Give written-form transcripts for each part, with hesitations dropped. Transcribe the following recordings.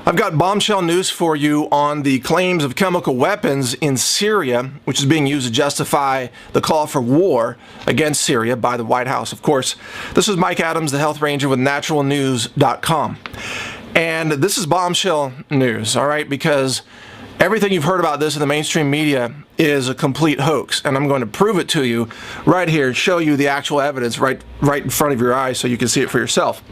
I've got bombshell news for you on the claims of chemical weapons in Syria, which is being used to justify the call for war against Syria by the White House. Of course, this is Mike Adams, the Health Ranger with naturalnews.com. And this is bombshell news, all right, because everything you've heard about this in the mainstream media is a complete hoax, and I'm going to prove it to you right here and show you the actual evidence right in front of your eyes so you can see it for yourself.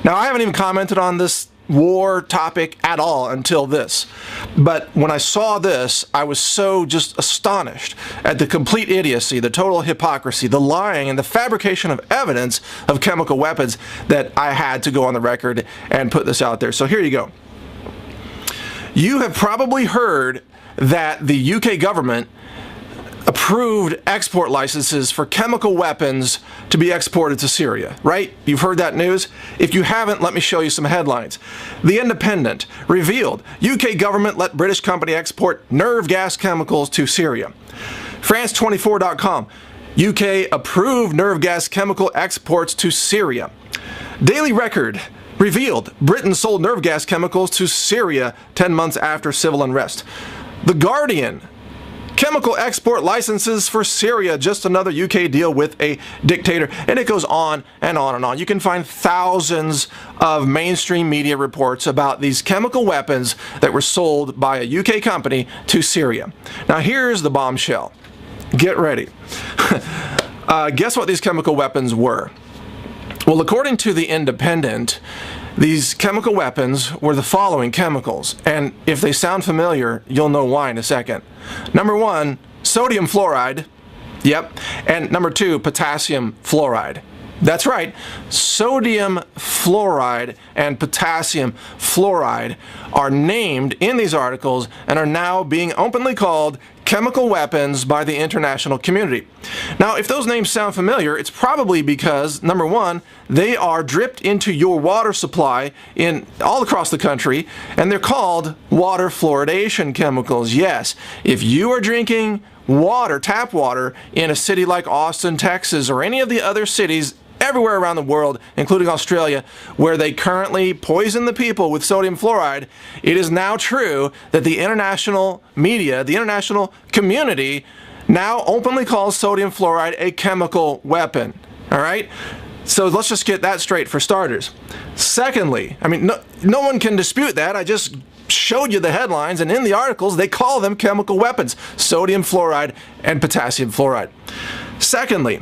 Now, I haven't even commented on this war topic at all until this, but when I saw this, I was so just astonished at the complete idiocy, the total hypocrisy, the lying, and the fabrication of evidence of chemical weapons that I had to go on the record and put this out there. So here you go. You have probably heard that the UK government approved export licenses for chemical weapons to be exported to Syria, right? You've heard that news? If you haven't, let me show you some headlines. The Independent revealed UK government let British company export nerve gas chemicals to Syria. France24.com, UK approved nerve gas chemical exports to Syria. Daily Record revealed Britain sold nerve gas chemicals to Syria 10 months after civil unrest. The Guardian, chemical export licenses for Syria, just another UK deal with a dictator. And it goes on and on and on. You can find thousands of mainstream media reports about these chemical weapons that were sold by a UK company to Syria. Now here's the bombshell. Get ready. Guess what these chemical weapons were? Well, according to the Independent, these chemical weapons were the following chemicals, and if they sound familiar, you'll know why in a second. Number one, sodium fluoride. Yep. And number two, potassium fluoride. That's right. Sodium fluoride and potassium fluoride are named in these articles and are now being openly called chemical weapons by the international community. Now, if those names sound familiar, it's probably because, number one, they are dripped into your water supply in all across the country, and they're called water fluoridation chemicals. Yes, if you are drinking water, tap water, in a city like Austin, Texas, or any of the other cities everywhere around the world, including Australia, where they currently poison the people with sodium fluoride, it is now true that the international media, the international community, now openly calls sodium fluoride a chemical weapon. All right? So let's just get that straight for starters. Secondly, I mean, no one can dispute that. I just showed you the headlines, and in the articles, they call them chemical weapons, sodium fluoride and potassium fluoride. Secondly,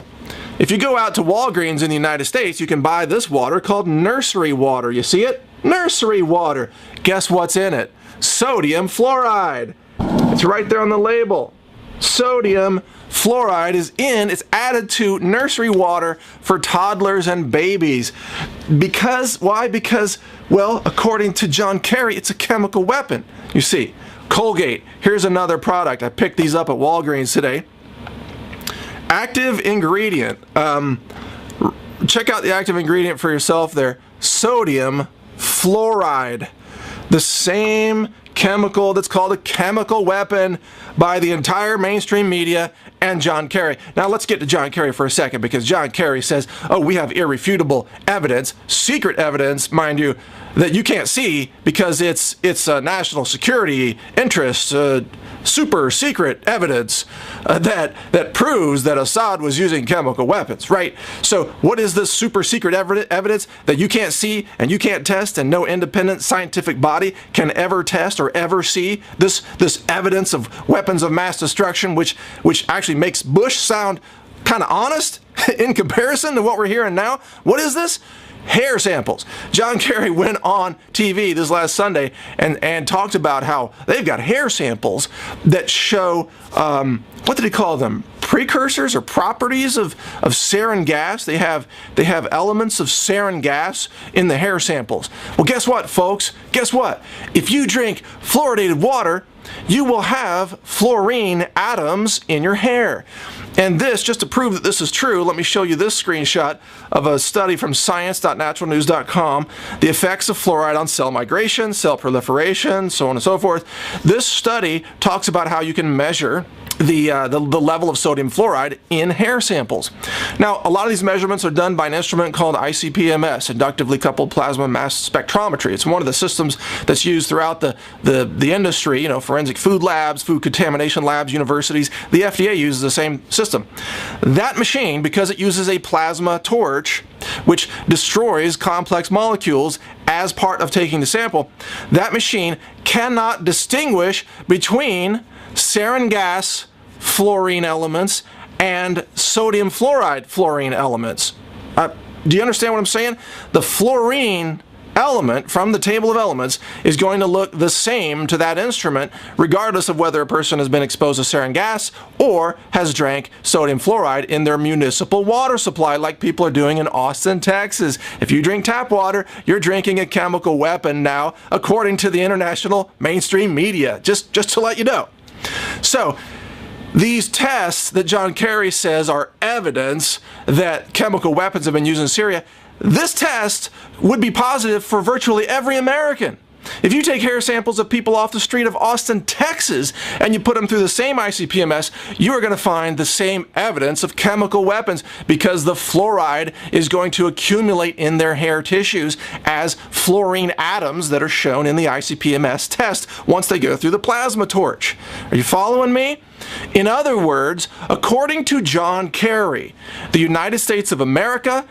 if you go out to Walgreens in the United States, you can buy this water called nursery water. You see it? Nursery water. Guess what's in it? Sodium fluoride. It's right there on the label. Sodium fluoride is it's added to nursery water for toddlers and babies. Why? Because, well, according to John Kerry, it's a chemical weapon. You see, Colgate, here's another product. I picked these up at Walgreens today. Active ingredient. Check out the active ingredient for yourself there. Sodium fluoride. The same chemical that's called a chemical weapon by the entire mainstream media and John Kerry. Now let's get to John Kerry for a second, because John Kerry says, oh, we have irrefutable evidence, secret evidence, mind you, that you can't see because it's a national security interest, super secret evidence that proves that Assad was using chemical weapons, right? So what is this super secret evidence that you can't see and you can't test, and no independent scientific body can ever test or ever see this evidence of weapons of mass destruction, which actually makes Bush sound kind of honest in comparison to what we're hearing now? What is this? Hair samples. John Kerry went on TV this last Sunday and talked about how they've got hair samples that show, what did he call them? Precursors or properties of sarin gas. They have elements of sarin gas in the hair samples. Well, guess what, folks? Guess what? If you drink fluoridated water, you will have fluorine atoms in your hair. And this, just to prove that this is true, let me show you this screenshot of a study from science.naturalnews.com, the effects of fluoride on cell migration, cell proliferation, so on and so forth. This study talks about how you can measure the level of sodium fluoride in hair samples. Now, a lot of these measurements are done by an instrument called ICP-MS, inductively coupled plasma mass spectrometry. It's one of the systems that's used throughout the industry, you know, forensic food labs, food contamination labs, universities. The FDA uses the same system. That machine, because it uses a plasma torch, which destroys complex molecules as part of taking the sample, that machine cannot distinguish between sarin gas fluorine elements and sodium fluoride fluorine elements. Do you understand what I'm saying? The fluorine element from the table of elements is going to look the same to that instrument regardless of whether a person has been exposed to sarin gas or has drank sodium fluoride in their municipal water supply like people are doing in Austin, Texas. If you drink tap water, you're drinking a chemical weapon now, according to the international mainstream media, just to let you know. So, these tests that John Kerry says are evidence that chemical weapons have been used in Syria, this test would be positive for virtually every American. If you take hair samples of people off the street of Austin, Texas, and you put them through the same ICP-MS, you are going to find the same evidence of chemical weapons because the fluoride is going to accumulate in their hair tissues as fluorine atoms that are shown in the ICP-MS test once they go through the plasma torch. Are you following me? In other words, according to John Kerry, the United States of America,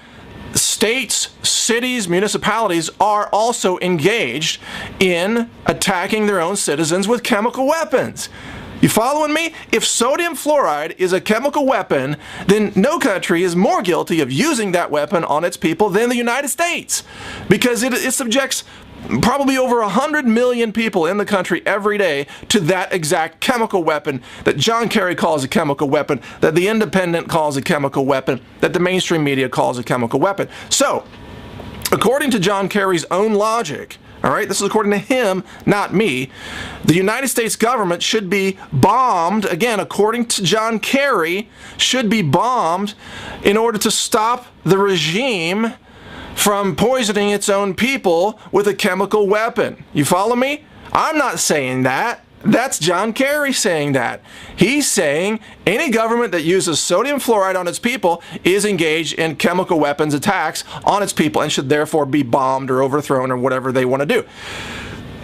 states, cities, municipalities are also engaged in attacking their own citizens with chemical weapons. You following me? If sodium fluoride is a chemical weapon, then no country is more guilty of using that weapon on its people than the United States, because it subjects probably over 100 million people in the country every day to that exact chemical weapon that John Kerry calls a chemical weapon, that the Independent calls a chemical weapon, that the mainstream media calls a chemical weapon. So, according to John Kerry's own logic, all right, this is according to him, not me, the United States government should be bombed, again, according to John Kerry, should be bombed in order to stop the regime from poisoning its own people with a chemical weapon. You follow me? I'm not saying that. That's John Kerry saying that. He's saying any government that uses sodium fluoride on its people is engaged in chemical weapons attacks on its people and should therefore be bombed or overthrown or whatever they want to do.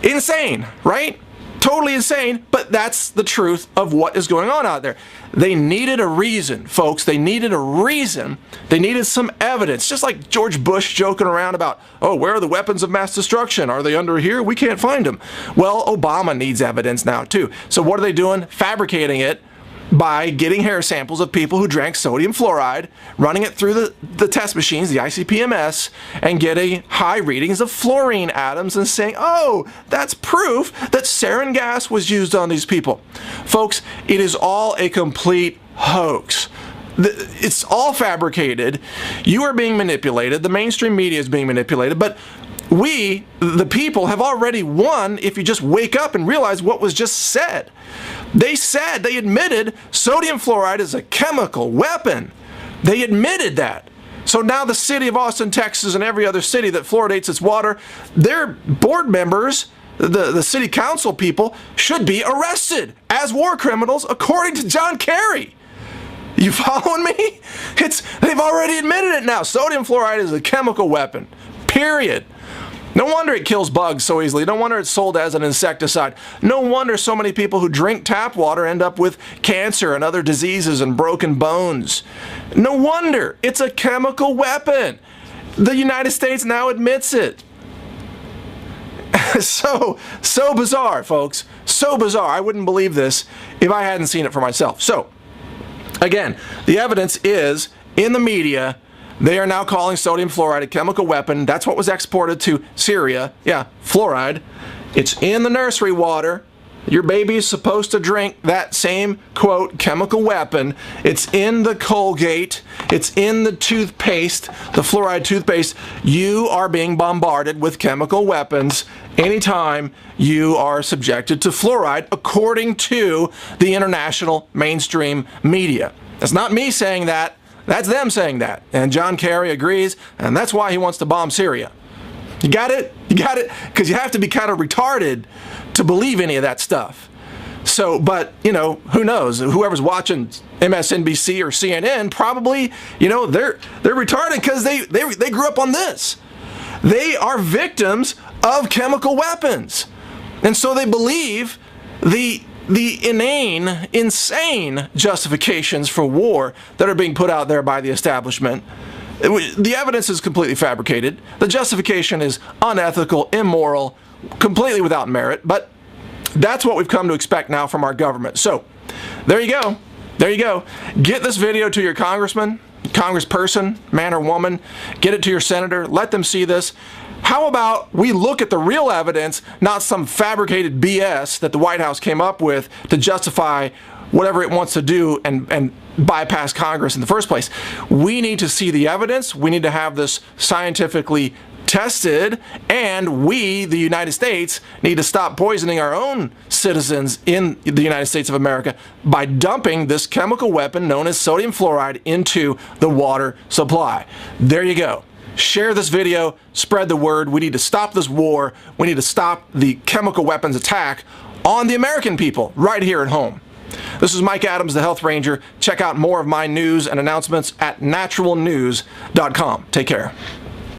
Insane, right? Totally insane, but that's the truth of what is going on out there. They needed a reason, folks. They needed a reason. They needed some evidence. Just like George Bush joking around about, oh, where are the weapons of mass destruction? Are they under here? We can't find them. Well, Obama needs evidence now, too. So what are they doing? Fabricating it by getting hair samples of people who drank sodium fluoride, running it through the test machines, the ICP-MS, and getting high readings of fluorine atoms and saying, oh, that's proof that sarin gas was used on these people. Folks, it is all a complete hoax. It's all fabricated. You are being manipulated. The mainstream media is being manipulated, but we, the people, have already won if you just wake up and realize what was just said. They admitted sodium fluoride is a chemical weapon. They admitted that. So now the city of Austin, Texas, and every other city that fluoridates its water, their board members, the city council people, should be arrested as war criminals according to John Kerry. You following me? They've already admitted it now. Sodium fluoride is a chemical weapon. Period. No wonder it kills bugs so easily. No wonder it's sold as an insecticide. No wonder so many people who drink tap water end up with cancer and other diseases and broken bones. No wonder. It's a chemical weapon. The United States now admits it. So bizarre, folks. So bizarre. I wouldn't believe this if I hadn't seen it for myself. So, again, the evidence is in the media. They are now calling sodium fluoride a chemical weapon. That's what was exported to Syria. Yeah, fluoride. It's in the nursery water. Your baby is supposed to drink that same, quote, chemical weapon. It's in the Colgate. It's in the toothpaste, the fluoride toothpaste. You are being bombarded with chemical weapons anytime you are subjected to fluoride, according to the international mainstream media. It's not me saying that. That's them saying that. And John Kerry agrees, and that's why he wants to bomb Syria. You got it? You got it? Because you have to be kind of retarded to believe any of that stuff. So, but, you know, who knows? Whoever's watching MSNBC or CNN probably, you know, they're retarded because they grew up on this. They are victims of chemical weapons. And so they believe the inane, insane justifications for war that are being put out there by the establishment. The evidence is completely fabricated. The justification is unethical, immoral, completely without merit, but that's what we've come to expect now from our government. So, there you go. There you go. Get this video to your congressman, congressperson, man or woman. Get it to your senator. Let them see this. How about we look at the real evidence, not some fabricated BS that the White House came up with to justify whatever it wants to do and bypass Congress in the first place. We need to see the evidence. We need to have this scientifically tested, and we, the United States, need to stop poisoning our own citizens in the United States of America by dumping this chemical weapon known as sodium fluoride into the water supply. There you go. Share this video, spread the word. We need to stop this war. We need to stop the chemical weapons attack on the American people right here at home. This is Mike Adams, the Health Ranger. Check out more of my news and announcements at naturalnews.com. Take care.